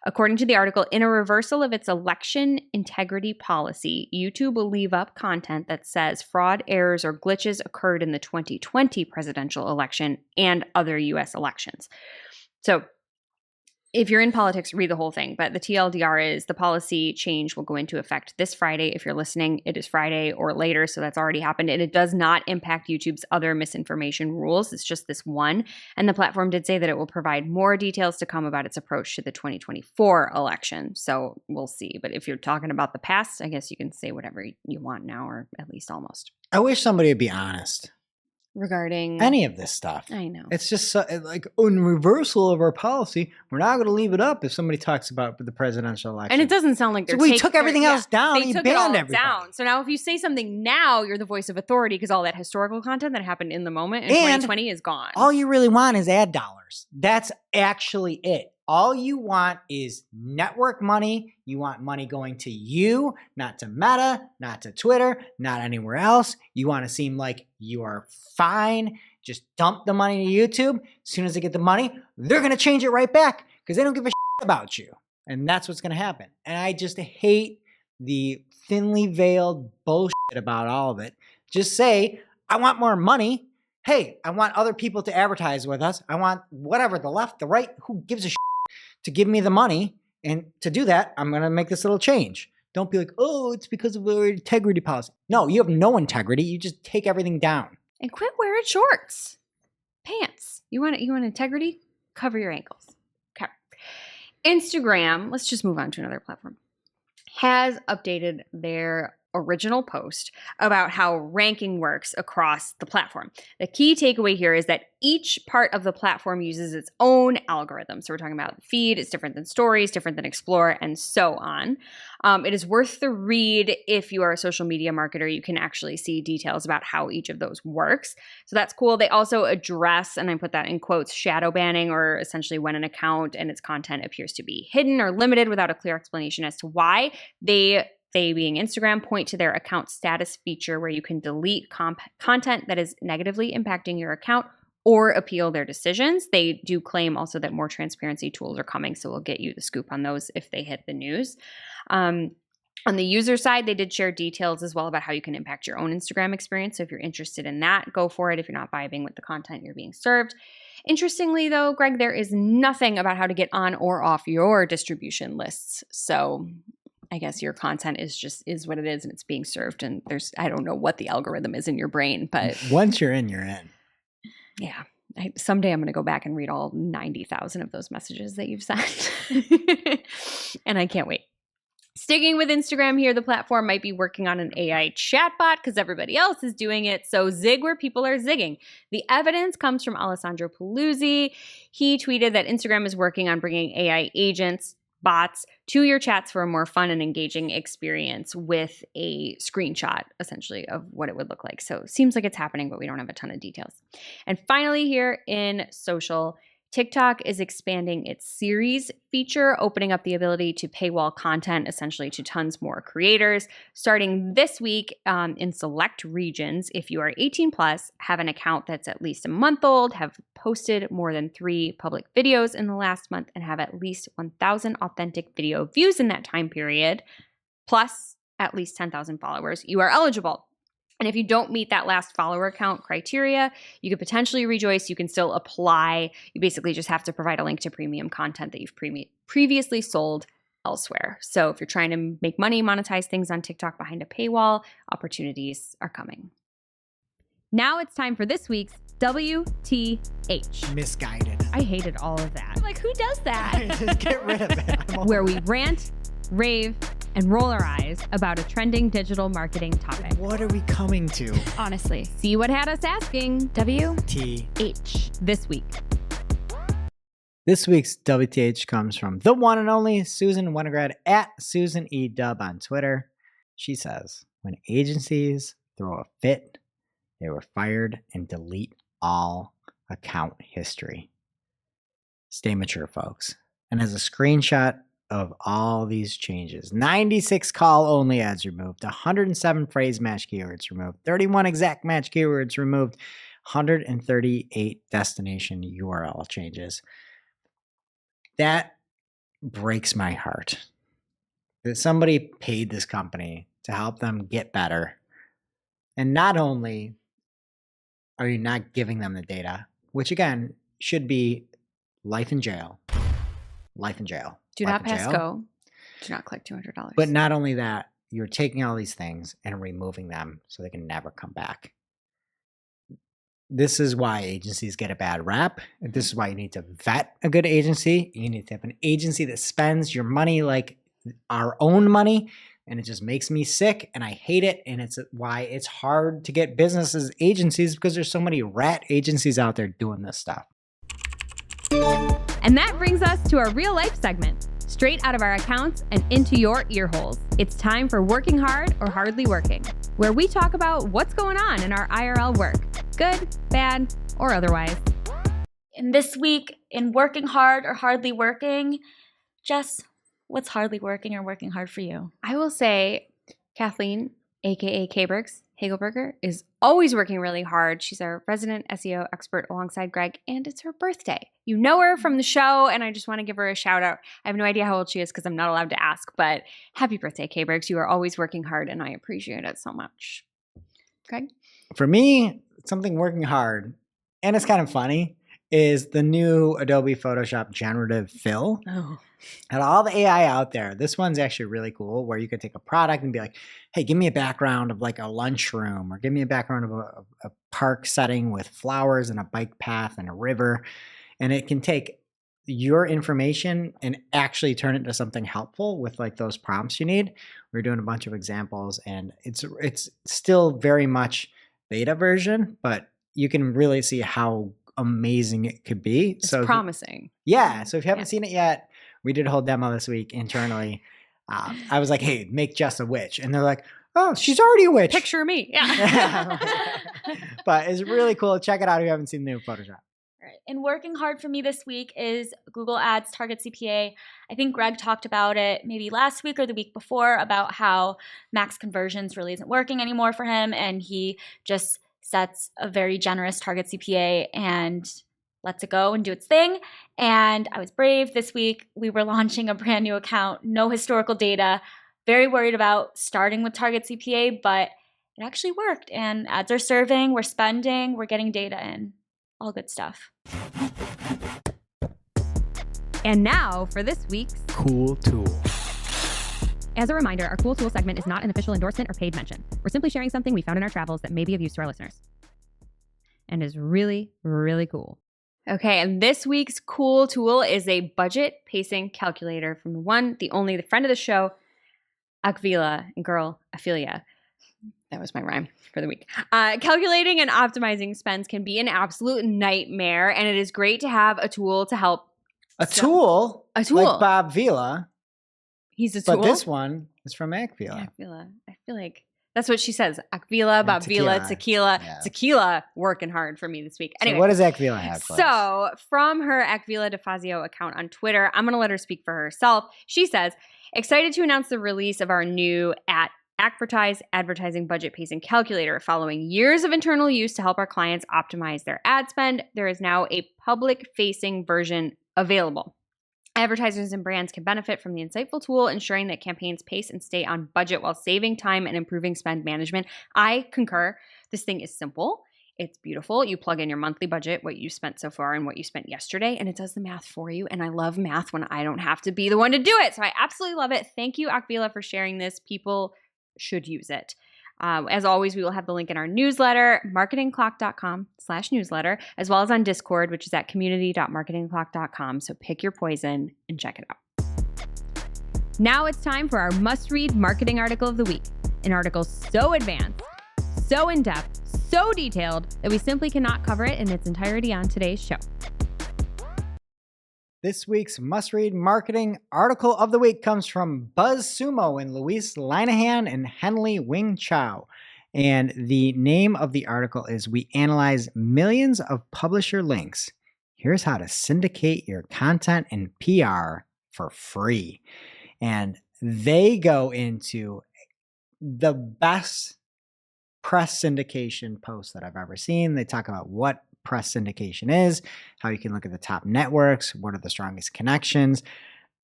according to the article, in a reversal of its election integrity policy, YouTube will leave up content that says fraud, errors, or glitches occurred in the 2020 presidential election and other U.S. elections. So if you're in politics, read the whole thing. But the TLDR is the policy change will go into effect this Friday. If you're listening, it is Friday or later, so that's already happened. And it does not impact YouTube's other misinformation rules. It's just this one. And the platform did say that it will provide more details to come about its approach to the 2024 election. So we'll see. But if you're talking about the past, I guess you can say whatever you want now, or at least almost. I wish somebody would be honest Regarding any of this stuff. I know. It's just like in reversal of our policy. We're not going to leave it up if somebody talks about the presidential election. And it doesn't sound like they're we took everything else down. They You took it all banned everybody. down. So now if you say something now, you're the voice of authority because all that historical content that happened in the moment in 2020 is gone. All you really want is ad dollars. That's actually it. All you want is network money. You want money going to you, not to Meta, not to Twitter, not anywhere else. You want to seem like you are fine. Just dump the money to YouTube. As soon as they get the money, they're going to change it right back because they don't give a shit about you. And that's what's going to happen. And I just hate the thinly veiled bullshit about all of it. Just say, I want more money. Hey, I want other people to advertise with us. I want whatever, the left, the right, who gives a shit to give me the money. And to do that, I'm going to make this little change. Don't be like, oh, it's because of our integrity policy. No, you have no integrity. You just take everything down. And quit wearing shorts, pants. You want integrity? Cover your ankles. Okay. Instagram, let's just move on to another platform, has updated their original post about how ranking works across the platform. The key takeaway here is that each part of the platform uses its own algorithm. So we're talking about feed, it's different than stories, different than explore, and so on. It is worth the read if you are a social media marketer. You can actually see details about how each of those works. So that's cool. They also address, and I put that in quotes, shadow banning, or essentially when an account and its content appears to be hidden or limited without a clear explanation as to why. They being Instagram, point to their account status feature where you can delete content that is negatively impacting your account or appeal their decisions. They do claim also that more transparency tools are coming, so we'll get you the scoop on those if they hit the news. On the user side, they did share details as well about how you can impact your own Instagram experience. So if you're interested in that, go for it if you're not vibing with the content you're being served. Interestingly, though, Greg, there is nothing about how to get on or off your distribution lists. So I guess your content is what it is, and it's being served. And I don't know what the algorithm is in your brain, but once you're in, you're in. Yeah. Someday I'm going to go back and read all 90,000 of those messages that you've sent. And I can't wait. Sticking with Instagram here, the platform might be working on an AI chatbot because everybody else is doing it. So zig where people are zigging. The evidence comes from Alessandro Paluzzi. He tweeted that Instagram is working on bringing AI agents, bots, to your chats for a more fun and engaging experience with a screenshot, essentially, of what it would look like. So it seems like it's happening, but we don't have a ton of details. And finally, here in social, TikTok is expanding its series feature, opening up the ability to paywall content essentially to tons more creators. Starting this week in select regions, if you are 18 plus, have an account that's at least a month old, have posted more than 3 public videos in the last month, and have at least 1,000 authentic video views in that time period, plus at least 10,000 followers, you are eligible. And if you don't meet that last follower count criteria, you could potentially rejoice. You can still apply. You basically just have to provide a link to premium content that you've previously sold elsewhere. So if you're trying to make money, monetize things on TikTok behind a paywall, opportunities are coming. Now it's time for this week's WTH. Misguided. I hated all of that. Like, who does that? Just get rid of it. Where we rant, rave, and roll our eyes about a trending digital marketing topic. What are we coming to? Honestly. See what had us asking. WTH. This week. This week's WTH comes from the one and only Susan Winograd at Susan E. Dub on Twitter. She says, when agencies throw a fit, they were fired and delete all account history. Stay mature, folks. And as a screenshot of all these changes, 96 call-only ads removed, 107 phrase match keywords removed, 31 exact match keywords removed, 138 destination URL changes. That breaks my heart. That somebody paid this company to help them get better. And not only are you not giving them the data, which again should be life in jail. Life in jail. Do not pass go. Do not collect $200. But not only that, you're taking all these things and removing them so they can never come back. This is why agencies get a bad rap. This is why you need to vet a good agency. You need to have an agency that spends your money like our own money. And it just makes me sick and I hate it. And it's why it's hard to get businesses agencies, because there's so many rat agencies out there doing this stuff. And that brings us to our real life segment, straight out of our accounts and into your ear holes. It's time for Working Hard or Hardly Working, where we talk about what's going on in our IRL work, good, bad, or otherwise. And this week in Working Hard or Hardly Working, Jess, what's hardly working or working hard for you? I will say Kathleen, aka K-Bergs, Hagelberger is always working really hard. She's our resident SEO expert alongside Greg, and it's her birthday. You know her from the show, and I just want to give her a shout out. I have no idea how old she is because I'm not allowed to ask, but happy birthday, K-Bergs. You are always working hard, and I appreciate it so much. Greg? For me, something working hard, and it's kind of funny, is the new Adobe Photoshop generative fill. Oh. And all the AI out there, this one's actually really cool, where you could take a product and be like, hey, give me a background of like a lunchroom, or give me a background of a park setting with flowers and a bike path and a river. And it can take your information and actually turn it into something helpful with like those prompts you need. We're doing a bunch of examples, and it's still very much beta version, but you can really see how amazing it could be. It's so promising. Yeah. So if you haven't seen it yet, we did a whole demo this week internally. I was like, hey, make Jess a witch. And they're like, oh, she's already a witch. Picture me. Yeah. But it's really cool. Check it out if you haven't seen the new Photoshop. Right. And working hard for me this week is Google Ads Target CPA. I think Greg talked about it maybe last week or the week before about how max conversions really isn't working anymore for him. And he just sets a very generous target CPA and lets it go and do its thing. And I was brave this week. We were launching a brand new account, no historical data, very worried about starting with target CPA, but it actually worked. And ads are serving, we're spending, we're getting data in. All good stuff. And now for this week's Cool tool. As a reminder, our Cool Tool segment is not an official endorsement or paid mention. We're simply sharing something we found in our travels that may be of use to our listeners and is really, really cool. Okay, and this week's Cool Tool is a budget pacing calculator from the one, the only, the friend of the show, Akvila, and girl, Ophelia. That was my rhyme for the week. Calculating and optimizing spends can be an absolute nightmare, and it is great to have a tool to help. A tool? Like Bob Vila. He's a tool? But this one is from Akvila. Yeah, Akvila. I feel like that's what she says. Akvila, Bob Vila, tequila. Yeah. Tequila working hard for me this week. Anyway, So what does Akvila have for us? So from her Akvila DeFazio account on Twitter, I'm going to let her speak for herself. She says, excited to announce the release of our new advertising budget pacing calculator. Following years of internal use to help our clients optimize their ad spend, there is now a public-facing version available. Advertisers and brands can benefit from the insightful tool, ensuring that campaigns pace and stay on budget while saving time and improving spend management. I concur. This thing is simple. It's beautiful. You plug in your monthly budget, what you spent so far and what you spent yesterday, and it does the math for you. And I love math when I don't have to be the one to do it. So I absolutely love it. Thank you, Akvila, for sharing this. People should use it. As always, we will have the link in our newsletter, marketingclock.com/newsletter, as well as on Discord, which is at community.marketingclock.com. So pick your poison and check it out. Now it's time for our must-read marketing article of the week. An article so advanced, so in-depth, so detailed that we simply cannot cover it in its entirety on today's show. This week's must-read marketing article of the week comes from BuzzSumo and Luis Linehan and Henley Wing Chow. And the name of the article is We Analyze Millions of Publisher Links. Here's how to syndicate your content and PR for free. And they go into the best press syndication posts that I've ever seen. They talk about what press syndication is, how you can look at the top networks, what are the strongest connections.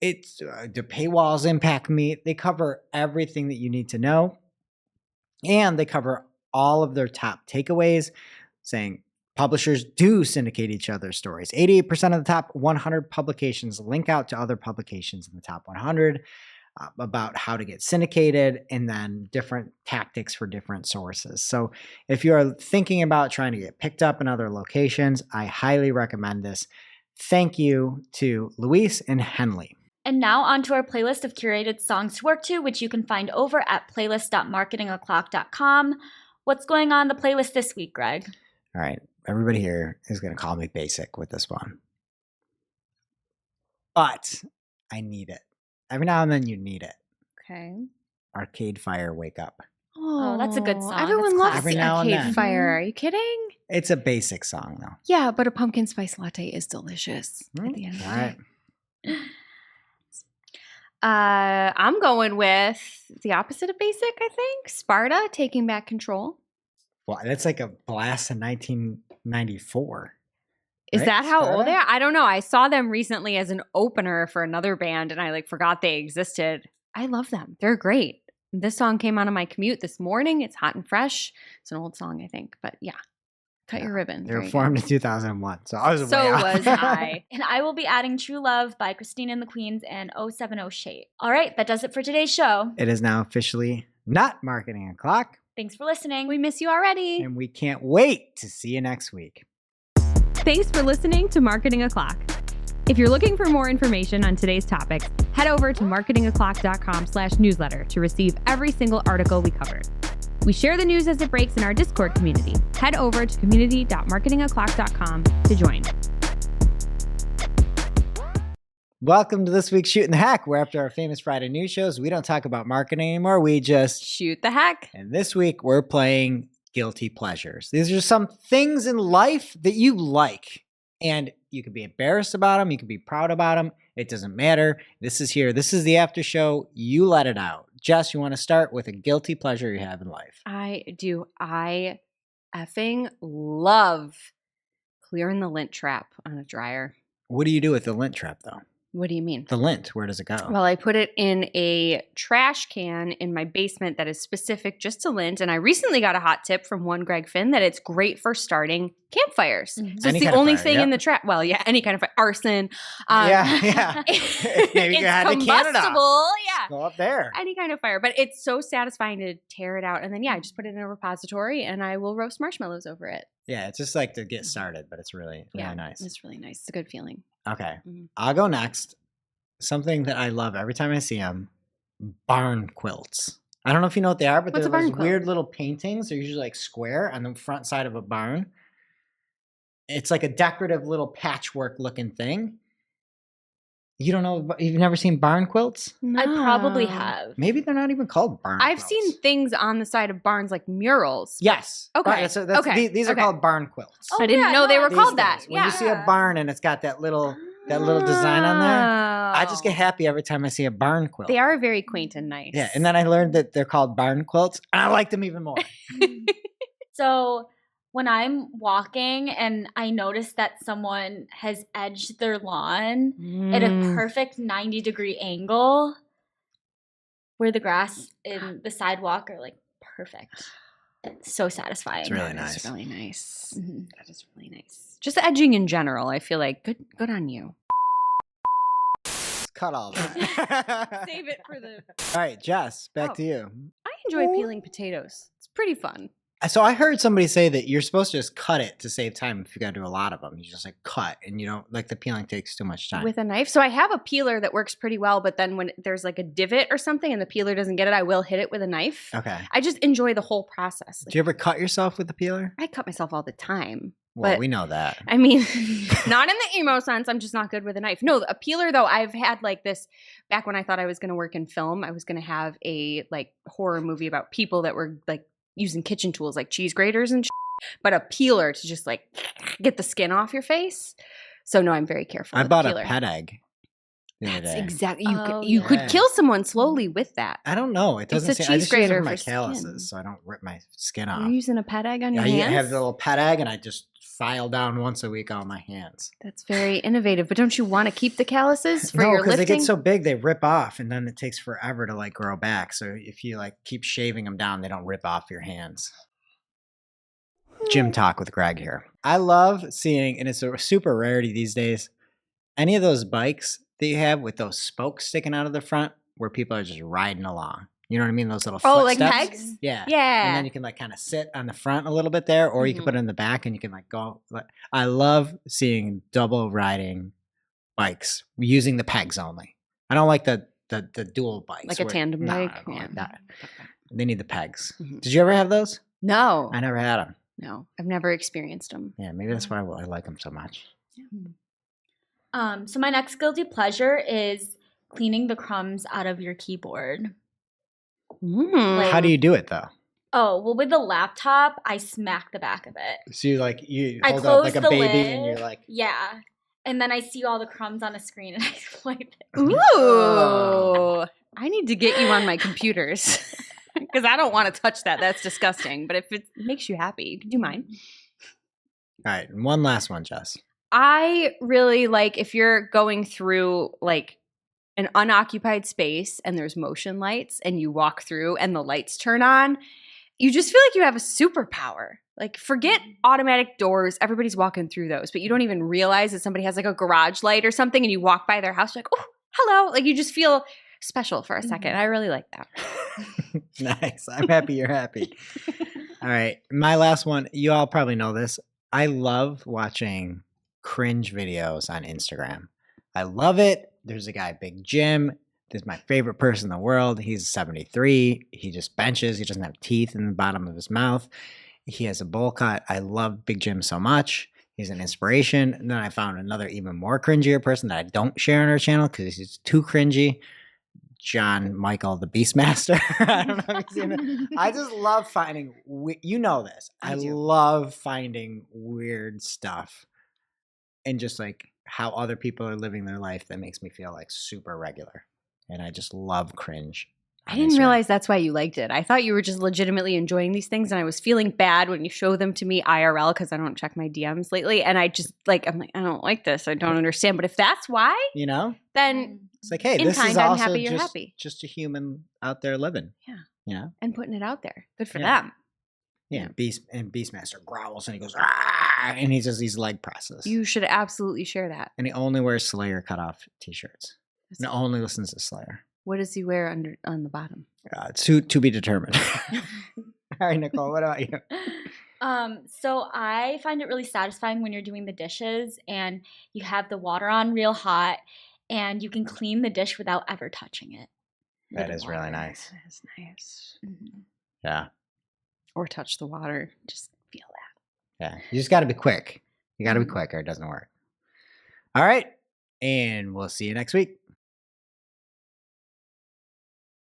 It's do paywalls impact me? They cover everything that you need to know. And they cover all of their top takeaways, saying publishers do syndicate each other's stories. 88% of the top 100 publications link out to other publications in the top 100 about how to get syndicated, and then different tactics for different sources. So if you are thinking about trying to get picked up in other locations, I highly recommend this. Thank you to Luis and Henley. And now onto our playlist of curated songs to work to, which you can find over at playlist.marketingoclock.com. What's going on the playlist this week, Greg? All right. Everybody here is going to call me basic with this one. But I need it. Every now and then you need it. Okay. Arcade Fire, Wake Up. Oh, that's a good song. Everyone That's loves Every now and Arcade then. Fire. Are you kidding? It's a basic song, though. Yeah, but a pumpkin spice latte is delicious at the end of the All right. day. I'm going with the opposite of basic, I think. Sparta, Taking Back Control. Well, that's like a blast in 1994. Is right? that how old Sparta? they are? I don't know. I saw them recently as an opener for another band and I like forgot they existed. I love them. They're great. This song came on my commute this morning. It's hot and fresh. It's an old song, I think. But yeah, cut your ribbon. They were Very formed in 2001. So I was good. So way off. was I. And I will be adding True Love by Christina and the Queens and 070 Shade. All right, that does it for today's show. It is now officially not Marketing O'Clock. Thanks for listening. We miss you already. And we can't wait to see you next week. Thanks for listening to Marketing O'Clock. If you're looking for more information on today's topics, head over to marketingoclock.com/newsletter to receive every single article we covered. We share the news as it breaks in our Discord community. Head over to community.marketingoclock.com to join. Welcome to this week's Shootin the Heck, where after our famous Friday news shows, we don't talk about marketing anymore. We just Shoot the heck. And this week we're playing Guilty Pleasures. These are some things in life that you like. And you can be embarrassed about them. You can be proud about them. It doesn't matter. This is here. This is the after show. You let it out. Jess, you want to start with a guilty pleasure you have in life? I do. I effing love clearing the lint trap on a dryer. What do you do with the lint trap, though? What do you mean? The lint, where does it go? Well, I put it in a trash can in my basement that is specific just to lint. And I recently got a hot tip from one Greg Finn that it's great for starting campfires. Mhm. So Any it's the kind of only fire, thing yep. in the trap. Well, yeah, any kind of fire. Arson. Yeah. Maybe you it's had to can it off. combustible. Yeah. Go up there. Any kind of fire. But it's so satisfying to tear it out. And then, yeah, I just put it in a repository and I will roast marshmallows over it. Yeah, it's just like to get started, but it's really, really Yeah, nice. It's really nice. It's a good feeling. Okay, Mhm. I'll go next. Something that I love every time I see them, barn quilts. I don't know if you know what they are, but What's they're a barn those quilt? weird little paintings. They're usually like square on the front side of a barn. It's like a decorative little patchwork looking thing. You don't know, you've never seen barn quilts? I probably No. have. Maybe they're not even called barn I've quilts. seen things on the side of barns like murals. Yes. Okay, Barn- so that's, okay, These are okay. called barn quilts. Oh, I didn't yeah, know they no, were These called that. things. When you see a Yeah. barn and it's got that little design on there, I just get Oh. happy every time I see a barn quilt. They are very quaint and nice. Yeah, and then I learned that they're called barn quilts, and I like them even more. So when I'm walking and I notice that someone has edged their lawn at a Mm. perfect 90-degree angle where the grass and the sidewalk are like perfect. It's so satisfying. It's really That nice. is really nice. Mhm. That is really nice. Just edging in general, I feel like good on you. Cut all that. Save it for the. All right, Jess, back Oh. to you. I enjoy peeling potatoes. It's pretty fun. So I heard somebody say that you're supposed to just cut it to save time if you got to do a lot of them. You just like cut, and you don't like the peeling takes too much time. With a knife. So I have a peeler that works pretty well, but then when there's like a divot or something and the peeler doesn't get it, I will hit it with a knife. Okay. I just enjoy the whole process. Do you ever cut yourself with the peeler? I cut myself all the time. Well, But- we know that. I mean, not in the emo sense. I'm just not good with a knife. No, a peeler though. I've had like this back when I thought I was going to work in film. I was going to have a like horror movie about people that were like using kitchen tools like cheese graters and but a peeler to just like get the skin off your face. So no, I'm very careful. I with bought a a peeler. pet egg the other That's day. exactly Oh, you yeah. could kill someone slowly with that. I don't know. It It's doesn't a seem. I cheese just use it grater for my for skin. calluses, so I don't rip my skin off. You're using a pet egg on your I hands. have the little pet egg, and I just file down once a week on my hands. That's very innovative. But don't you want to keep the calluses for No, your because they lifting? get so big, they rip off, and then it takes forever to like grow back. So if you like keep shaving them down, they don't rip off your hands. Gym talk with Greg here. I love seeing, and it's a super rarity these days, any of those bikes that you have with those spokes sticking out of the front where people are just riding along. You know what I mean? Those little Oh, like footsteps. pegs? Yeah. Yeah. And then you can like kind of sit on the front a little bit there, or you can Mhm. put it in the back and you can like go. I love seeing double riding bikes using the pegs only. I don't like the dual bikes. Like a tandem no, bike? I don't Yeah. like that. They need the pegs. Mhm. Did you ever have those? No. I never had them. No, I've never experienced them. Yeah, maybe that's why I like them so much. So my next guilty pleasure is cleaning the crumbs out of your keyboard. Like- How do you do it though? Oh, well, with the laptop, I smack the back of it. So you I hold up like close a the baby lid. and you're like, Yeah. And then I see all the crumbs on a screen and I wipe it. Ooh. I need to get you on my computers. Because I don't want to touch that. That's disgusting. But if it makes you happy, you can do mine. All right. And one last one, Jess. I really like if you're going through like an unoccupied space and there's motion lights and you walk through and the lights turn on, you just feel like you have a superpower. Like forget automatic doors. Everybody's walking through those, but you don't even realize that somebody has like a garage light or something and you walk by their house, you're like, oh, hello. Like you just feel special for a second. I really like that. Nice. I'm happy you're happy. All right. My last one. You all probably know this. I love watching cringe videos on Instagram. I love it. There's a guy, Big Jim. This is my favorite person in the world. He's 73. He just benches. He doesn't have teeth in the bottom of his mouth. He has a bowl cut. I love Big Jim so much. He's an inspiration. And then I found another even more cringier person that I don't share on our channel because he's too cringy. John Michael, the Beastmaster. I don't know if you've seen it. I just love finding, you know this. I love finding weird stuff and just like how other people are living their life that makes me feel like super regular. And I just love cringe. I didn't realize that's why you liked it. I thought you were just legitimately enjoying these things, and I was feeling bad when you show them to me IRL because I don't check my DMs lately. And I just like, I'm like, I don't like this. I don't understand. But if that's why, you know, then it's like, hey, in this kind, is I'm also happy you're happy. Just a human out there living. Yeah. You know, and putting it out there. Good for Yeah. them. Yeah, Beastmaster growls and he goes, ah, and he does these leg presses. You should absolutely share that. And he only wears Slayer cutoff t-shirts. And only listens to Slayer. What does he wear on the bottom? To be determined. All right, Nicole, what about you? So I find it really satisfying when you're doing the dishes and you have the water on real hot and you can clean the dish without ever touching it. That is really nice. That is nice. Mm-hmm. Yeah. Or touch the water. Just feel that. Yeah. You just got to be quick. You got to be quick or it doesn't work. All right. And we'll see you next week.